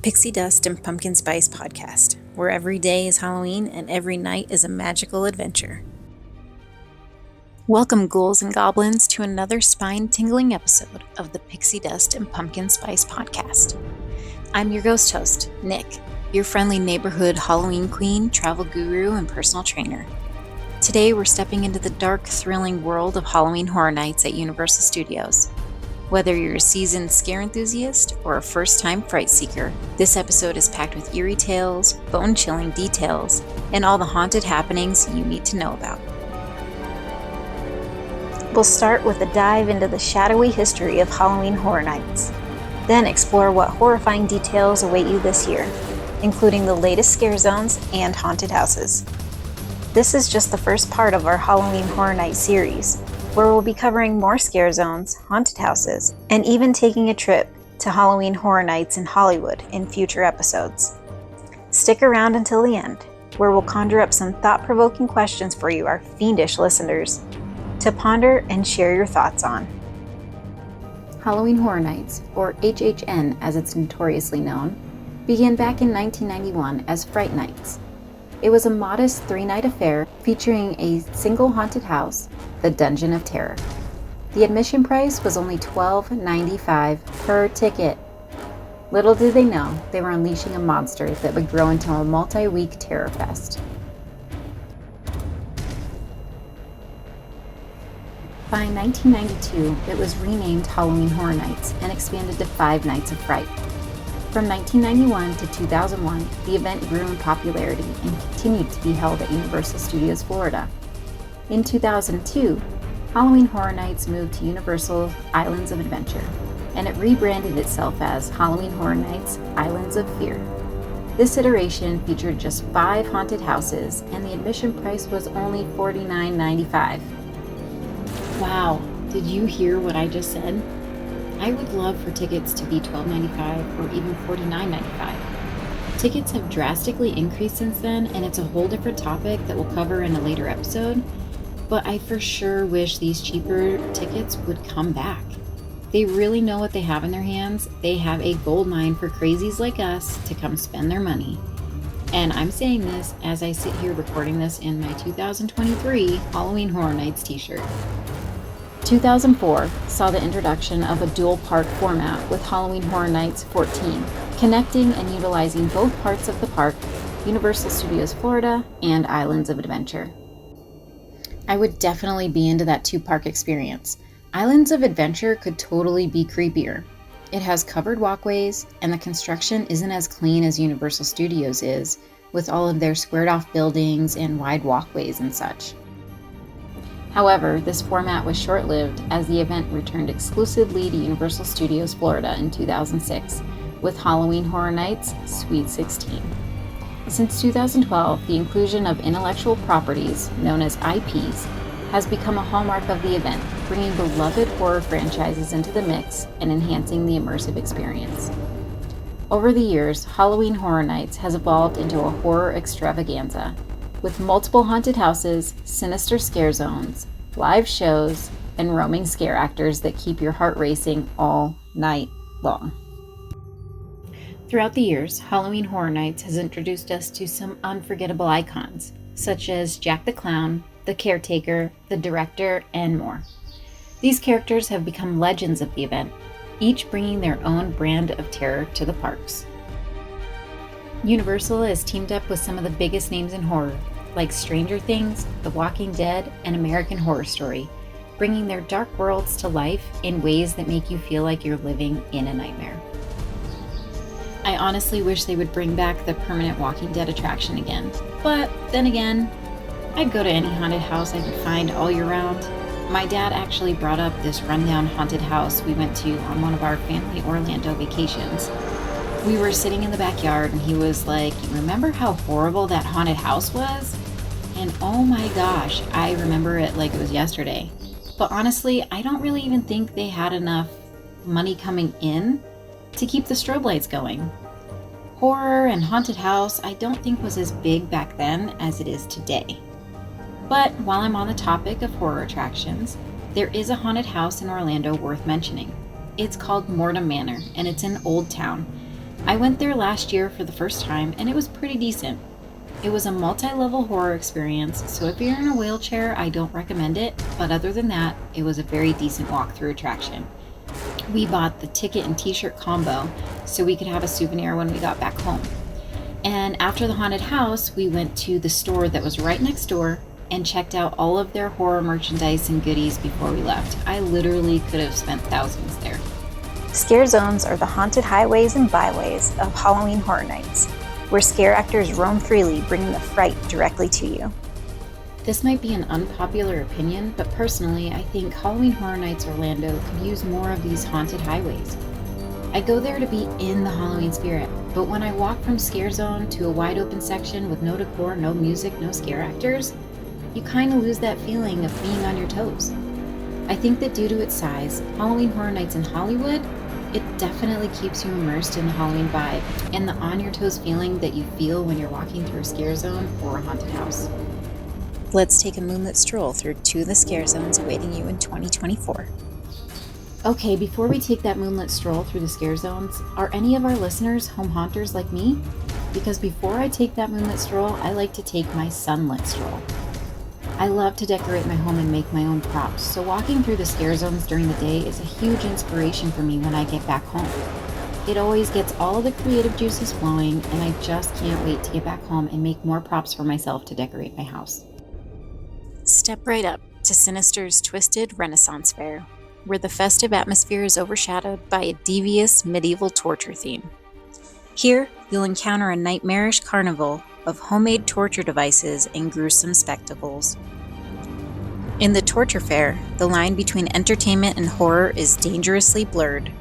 Pixie Dust and Pumpkin Spice podcast, where every day is Halloween and every night is a magical adventure. Welcome, ghouls and goblins, to another spine-tingling episode of the Pixie Dust and Pumpkin Spice podcast. I'm your ghost host, Nick, your friendly neighborhood Halloween queen, travel guru, and personal trainer. Today, we're stepping into the dark, thrilling world of Halloween Horror Nights at Universal Studios. Whether you're a seasoned scare enthusiast or a first-time fright seeker, this episode is packed with eerie tales, bone-chilling details, and all the haunted happenings you need to know about. We'll start with a dive into the shadowy history of Halloween Horror Nights, then explore what horrifying details await you this year, including the latest scare zones and haunted houses. This is just the first part of our Halloween Horror Night series, where we'll be covering more scare zones, haunted houses, and even taking a trip to Halloween Horror Nights in Hollywood in future episodes. Stick around until the end, where we'll conjure up some thought-provoking questions for you, our fiendish listeners, to ponder and share your thoughts on. Halloween Horror Nights, or HHN as it's notoriously known, began back in 1991 as Fright Nights. It was a modest 3-night affair featuring a single haunted house, the Dungeon of Terror. The admission price was only $12.95 per ticket. Little did they know, they were unleashing a monster that would grow into a multi-week terror fest. By 1992, it was renamed Halloween Horror Nights and expanded to 5 nights of fright. From 1991 to 2001, the event grew in popularity and continued to be held at Universal Studios Florida. In 2002, Halloween Horror Nights moved to Universal Islands of Adventure, and it rebranded itself as Halloween Horror Nights Islands of Fear. This iteration featured just 5 haunted houses, and the admission price was only $49.95. Wow, did you hear what I just said? I would love for tickets to be $12.95 or even $49.95. Tickets have drastically increased since then, and it's a whole different topic that we'll cover in a later episode, but I for sure wish these cheaper tickets would come back. They really know what they have in their hands. They have a gold mine for crazies like us to come spend their money. And I'm saying this as I sit here recording this in my 2023 Halloween Horror Nights t-shirt. 2004 saw the introduction of a dual-part format with Halloween Horror Nights 14, connecting and utilizing both parts of the park, Universal Studios Florida and Islands of Adventure. I would definitely be into that 2-park experience. Islands of Adventure could totally be creepier. It has covered walkways, and the construction isn't as clean as Universal Studios is, with all of their squared-off buildings and wide walkways and such. However, this format was short-lived as the event returned exclusively to Universal Studios Florida in 2006 with Halloween Horror Nights Sweet 16. Since 2012, the inclusion of intellectual properties, known as IPs, has become a hallmark of the event, bringing beloved horror franchises into the mix and enhancing the immersive experience. Over the years, Halloween Horror Nights has evolved into a horror extravaganza, with multiple haunted houses, sinister scare zones, live shows, and roaming scare actors that keep your heart racing all night long. Throughout the years, Halloween Horror Nights has introduced us to some unforgettable icons, such as Jack the Clown, the Caretaker, the Director, and more. These characters have become legends of the event, each bringing their own brand of terror to the parks. Universal has teamed up with some of the biggest names in horror, like Stranger Things, The Walking Dead, and American Horror Story, bringing their dark worlds to life in ways that make you feel like you're living in a nightmare. I honestly wish they would bring back the permanent Walking Dead attraction again, but then again, I'd go to any haunted house I could find all year round. My dad actually brought up this rundown haunted house we went to on one of our family Orlando vacations. We were sitting in the backyard and he was like, "Remember how horrible that haunted house was?" And oh my gosh, I remember it like it was yesterday. But honestly, I don't really even think they had enough money coming in to keep the strobe lights going. Horror and haunted house I don't think was as big back then as it is today. But while I'm on the topic of horror attractions, there is a haunted house in Orlando worth mentioning. It's called Mortem Manor, and it's in Old Town. I went there last year for the first time, and it was pretty decent. It was a multi-level horror experience, so if you're in a wheelchair, I don't recommend it, but other than that, it was a very decent walkthrough attraction. We bought the ticket and t-shirt combo so we could have a souvenir when we got back home. And after the haunted house, we went to the store that was right next door and checked out all of their horror merchandise and goodies before we left. I literally could have spent thousands there. Scare zones are the haunted highways and byways of Halloween Horror Nights, where scare actors roam freely, bringing the fright directly to you. This might be an unpopular opinion, but personally, I think Halloween Horror Nights Orlando could use more of these haunted highways. I go there to be in the Halloween spirit, but when I walk from Scare Zone to a wide open section with no decor, no music, no scare actors, you kind of lose that feeling of being on your toes. I think that due to its size, Halloween Horror Nights in Hollywood, it definitely keeps you immersed in the Halloween vibe and the on-your-toes feeling that you feel when you're walking through a scare zone or a haunted house. Let's take a moonlit stroll through 2 of the scare zones awaiting you in 2024. Okay, before we take that moonlit stroll through the scare zones, are any of our listeners home haunters like me? Because before I take that moonlit stroll, I like to take my sunlit stroll. I love to decorate my home and make my own props, so walking through the scare zones during the day is a huge inspiration for me when I get back home. It always gets all of the creative juices flowing, and I just can't wait to get back home and make more props for myself to decorate my house. Step right up to Sinister's Twisted Renaissance Fair, where the festive atmosphere is overshadowed by a devious medieval torture theme. Here, you'll encounter a nightmarish carnival of homemade torture devices and gruesome spectacles. In the torture fair, the line between entertainment and horror is dangerously blurred.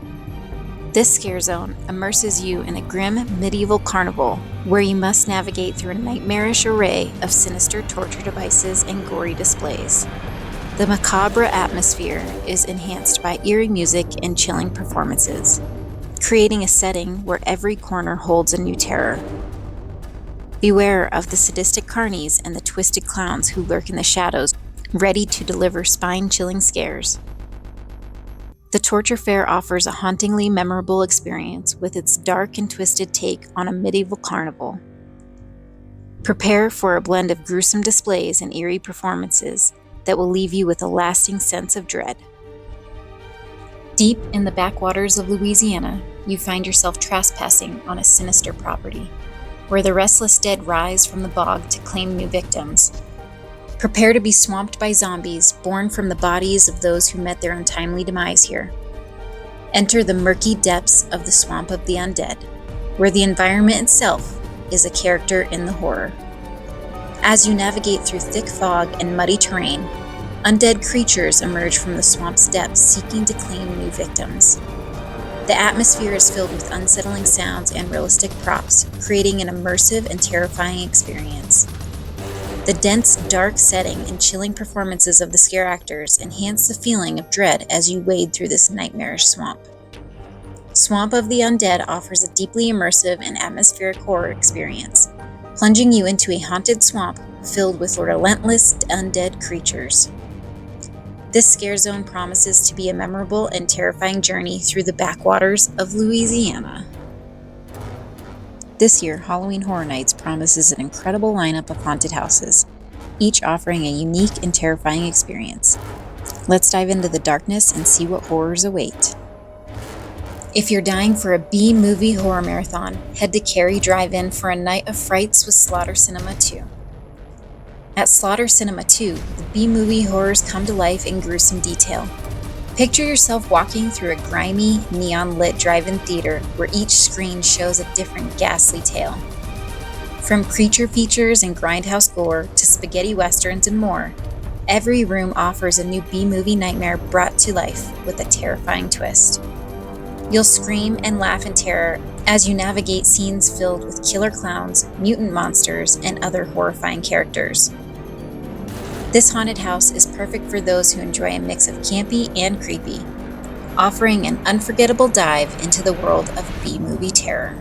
This scare zone immerses you in a grim medieval carnival where you must navigate through a nightmarish array of sinister torture devices and gory displays. The macabre atmosphere is enhanced by eerie music and chilling performances, creating a setting where every corner holds a new terror. Beware of the sadistic carnies and the twisted clowns who lurk in the shadows, ready to deliver spine-chilling scares. The Torture Fair offers a hauntingly memorable experience with its dark and twisted take on a medieval carnival. Prepare for a blend of gruesome displays and eerie performances that will leave you with a lasting sense of dread. Deep in the backwaters of Louisiana, you find yourself trespassing on a sinister property, where the restless dead rise from the bog to claim new victims. Prepare to be swamped by zombies born from the bodies of those who met their untimely demise here. Enter the murky depths of the Swamp of the Undead, where the environment itself is a character in the horror. As you navigate through thick fog and muddy terrain, undead creatures emerge from the swamp's depths seeking to claim new victims. The atmosphere is filled with unsettling sounds and realistic props, creating an immersive and terrifying experience. The dense, dark setting and chilling performances of the scare actors enhance the feeling of dread as you wade through this nightmarish swamp. Swamp of the Undead offers a deeply immersive and atmospheric horror experience, plunging you into a haunted swamp filled with relentless undead creatures. This scare zone promises to be a memorable and terrifying journey through the backwaters of Louisiana. This year, Halloween Horror Nights promises an incredible lineup of haunted houses, each offering a unique and terrifying experience. Let's dive into the darkness and see what horrors await. If you're dying for a B-movie horror marathon, head to Cary Drive-In for a night of frights with Slaughter Cinema 2. At Slaughter Cinema 2, the B-movie horrors come to life in gruesome detail. Picture yourself walking through a grimy, neon-lit drive-in theater where each screen shows a different ghastly tale. From creature features and grindhouse gore to spaghetti westerns and more, every room offers a new B-movie nightmare brought to life with a terrifying twist. You'll scream and laugh in terror as you navigate scenes filled with killer clowns, mutant monsters, and other horrifying characters. This haunted house is perfect for those who enjoy a mix of campy and creepy, offering an unforgettable dive into the world of B-movie terror.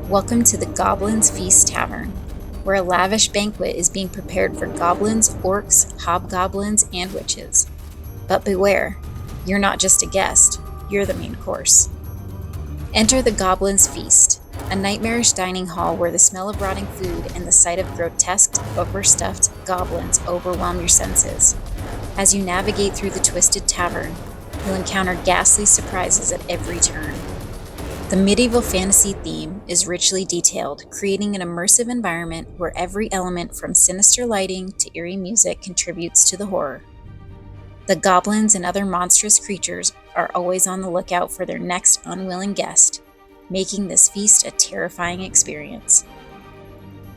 Welcome to the Goblin's Feast Tavern, where a lavish banquet is being prepared for goblins, orcs, hobgoblins, and witches. But beware, you're not just a guest, you're the main course. Enter the Goblin's Feast, a nightmarish dining hall where the smell of rotting food and the sight of grotesque, overstuffed goblins overwhelm your senses. As you navigate through the twisted tavern, you'll encounter ghastly surprises at every turn. The medieval fantasy theme is richly detailed, creating an immersive environment where every element from sinister lighting to eerie music contributes to the horror. The goblins and other monstrous creatures are always on the lookout for their next unwilling guest, making this feast a terrifying experience.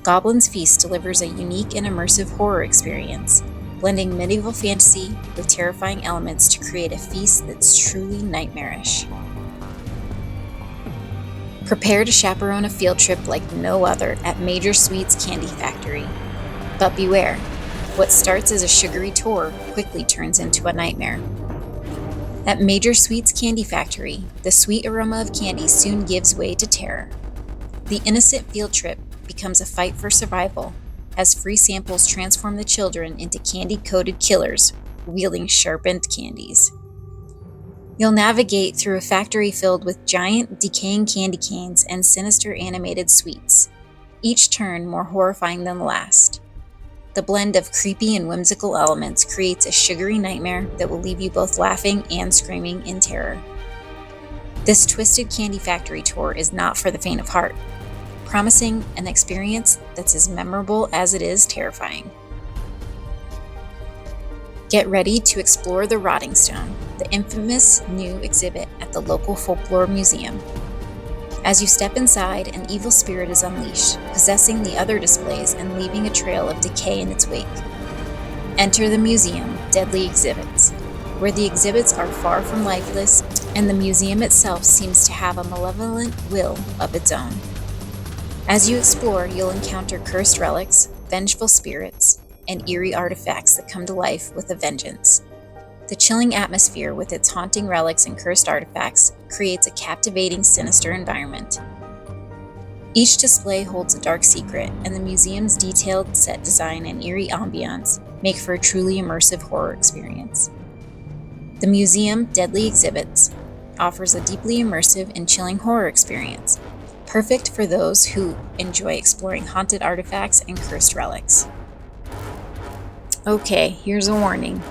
Goblin's Feast delivers a unique and immersive horror experience, blending medieval fantasy with terrifying elements to create a feast that's truly nightmarish. Prepare to chaperone a field trip like no other at Major Sweet's Candy Factory. But beware, what starts as a sugary tour quickly turns into a nightmare. At Major Sweet's Candy Factory, the sweet aroma of candy soon gives way to terror. The innocent field trip becomes a fight for survival, as free samples transform the children into candy-coated killers, wielding sharpened candies. You'll navigate through a factory filled with giant, decaying candy canes and sinister animated sweets, each turn more horrifying than the last. The blend of creepy and whimsical elements creates a sugary nightmare that will leave you both laughing and screaming in terror. This twisted candy factory tour is not for the faint of heart, promising an experience that's as memorable as it is terrifying. Get ready to explore the Rotting Stone, the infamous new exhibit at the local folklore museum. As you step inside, an evil spirit is unleashed, possessing the other displays and leaving a trail of decay in its wake. Enter the museum, Deadly Exhibits, where the exhibits are far from lifeless and the museum itself seems to have a malevolent will of its own. As you explore, you'll encounter cursed relics, vengeful spirits, and eerie artifacts that come to life with a vengeance. The chilling atmosphere with its haunting relics and cursed artifacts creates a captivating, sinister environment. Each display holds a dark secret, and the museum's detailed set design and eerie ambiance make for a truly immersive horror experience. The museum, Deadly Exhibits, offers a deeply immersive and chilling horror experience, perfect for those who enjoy exploring haunted artifacts and cursed relics. Okay, here's a warning.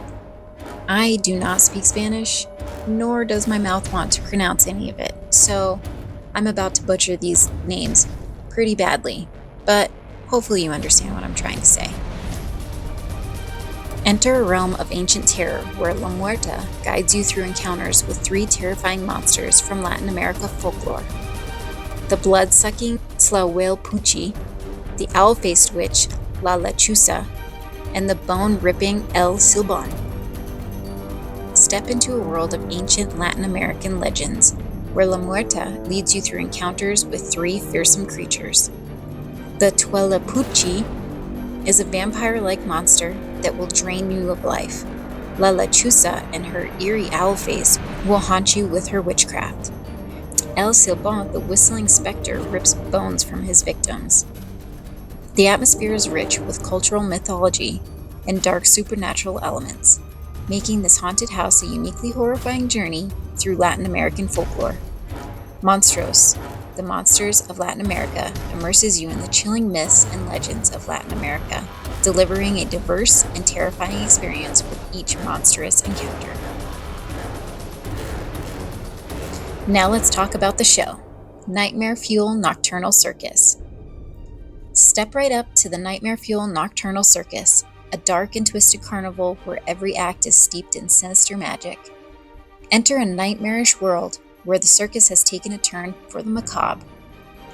I do not speak Spanish, nor does my mouth want to pronounce any of it, so I'm about to butcher these names pretty badly, but hopefully you understand what I'm trying to say. Enter a realm of ancient terror where La Muerta guides you through encounters with three terrifying monsters from Latin America folklore: the blood-sucking Tlahuelpuchi, the owl-faced witch La Lechuza, and the bone-ripping El Silbón. Step into a world of ancient Latin American legends, where La Muerta leads you through encounters with three fearsome creatures. The Tlahuelpuchi is a vampire-like monster that will drain you of life. La Lechuza and her eerie owl face will haunt you with her witchcraft. El Silbón, the whistling specter, rips bones from his victims. The atmosphere is rich with cultural mythology and dark supernatural elements, making this haunted house a uniquely horrifying journey through Latin American folklore. Monstros, the Monsters of Latin America, immerses you in the chilling myths and legends of Latin America, delivering a diverse and terrifying experience with each monstrous encounter. Now let's talk about the show, Nightmare Fuel Nocturnal Circus. Step right up to the Nightmare Fuel Nocturnal Circus, a dark and twisted carnival where every act is steeped in sinister magic. Enter a nightmarish world where the circus has taken a turn for the macabre.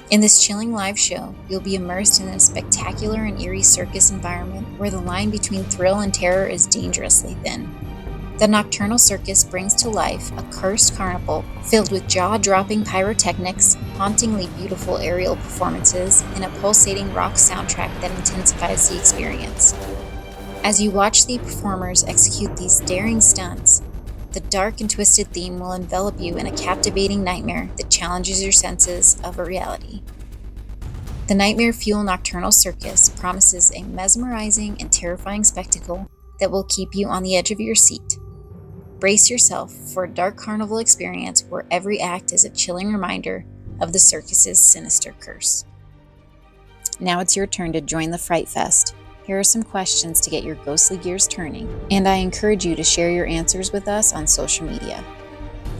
In this chilling live show, you'll be immersed in a spectacular and eerie circus environment where the line between thrill and terror is dangerously thin. The Nocturnal Circus brings to life a cursed carnival filled with jaw-dropping pyrotechnics, hauntingly beautiful aerial performances, and a pulsating rock soundtrack that intensifies the experience. As you watch the performers execute these daring stunts, the dark and twisted theme will envelop you in a captivating nightmare that challenges your senses of a reality. The Nightmare Fuel Nocturnal Circus promises a mesmerizing and terrifying spectacle that will keep you on the edge of your seat. Brace yourself for a dark carnival experience where every act is a chilling reminder of the circus's sinister curse. Now it's your turn to join the Fright Fest. Here are some questions to get your ghostly gears turning, and I encourage you to share your answers with us on social media.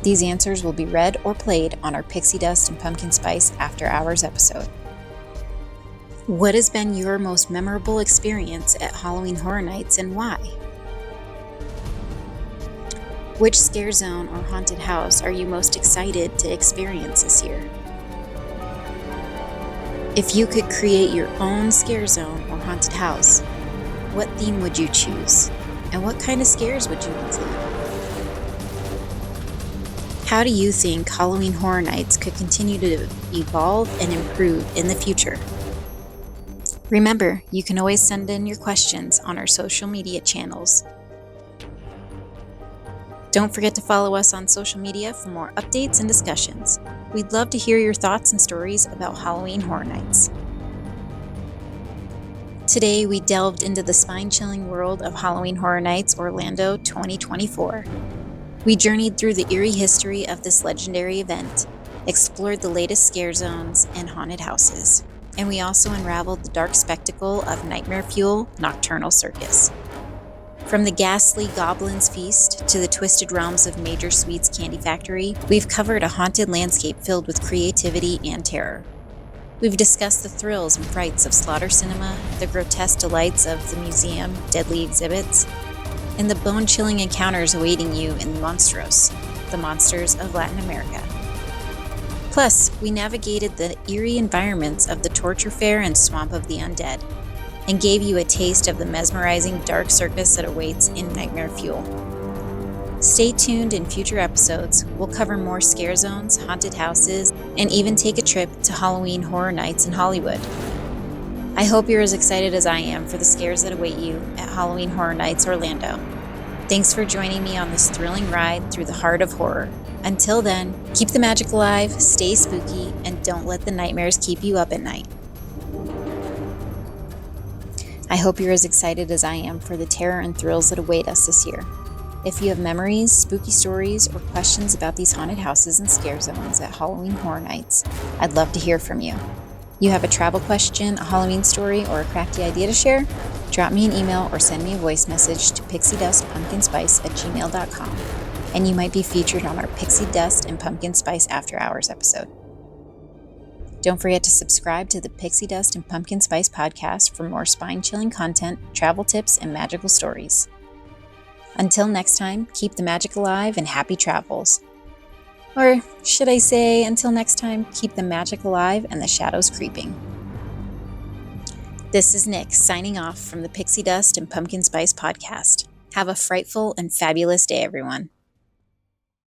These answers will be read or played on our Pixie Dust and Pumpkin Spice After Hours episode. What has been your most memorable experience at Halloween Horror Nights and why? Which scare zone or haunted house are you most excited to experience this year? If you could create your own scare zone or haunted house, what theme would you choose? And what kind of scares would you include? How do you think Halloween Horror Nights could continue to evolve and improve in the future? Remember, you can always send in your questions on our social media channels. Don't forget to follow us on social media for more updates and discussions. We'd love to hear your thoughts and stories about Halloween Horror Nights. Today, we delved into the spine-chilling world of Halloween Horror Nights Orlando 2024. We journeyed through the eerie history of this legendary event, explored the latest scare zones and haunted houses, and we also unraveled the dark spectacle of Nightmare Fuel Nocturnal Circus. From the ghastly Goblin's Feast to the twisted realms of Major Sweets Candy Factory, we've covered a haunted landscape filled with creativity and terror. We've discussed the thrills and frights of slaughter cinema, the grotesque delights of the museum, deadly exhibits, and the bone-chilling encounters awaiting you in Monstros, the monsters of Latin America. Plus, we navigated the eerie environments of the Torture Fair and Swamp of the Undead, and gave you a taste of the mesmerizing dark circus that awaits in Nightmare Fuel. Stay tuned in future episodes. We'll cover more scare zones, haunted houses, and even take a trip to Halloween Horror Nights in Hollywood. I hope you're as excited as I am for the scares that await you at Halloween Horror Nights Orlando. Thanks for joining me on this thrilling ride through the heart of horror. Until then, keep the magic alive, stay spooky, and don't let the nightmares keep you up at night. I hope you're as excited as I am for the terror and thrills that await us this year. If you have memories, spooky stories, or questions about these haunted houses and scare zones at Halloween Horror Nights, I'd love to hear from you. You have a travel question, a Halloween story, or a crafty idea to share? Drop me an email or send me a voice message to pixiedustpumpkinspice@gmail.com, and you might be featured on our Pixie Dust and Pumpkin Spice After Hours episode. Don't forget to subscribe to the Pixie Dust and Pumpkin Spice podcast for more spine-chilling content, travel tips, and magical stories. Until next time, keep the magic alive and happy travels. Or should I say, until next time, keep the magic alive and the shadows creeping. This is Nick signing off from the Pixie Dust and Pumpkin Spice podcast. Have a frightful and fabulous day, everyone.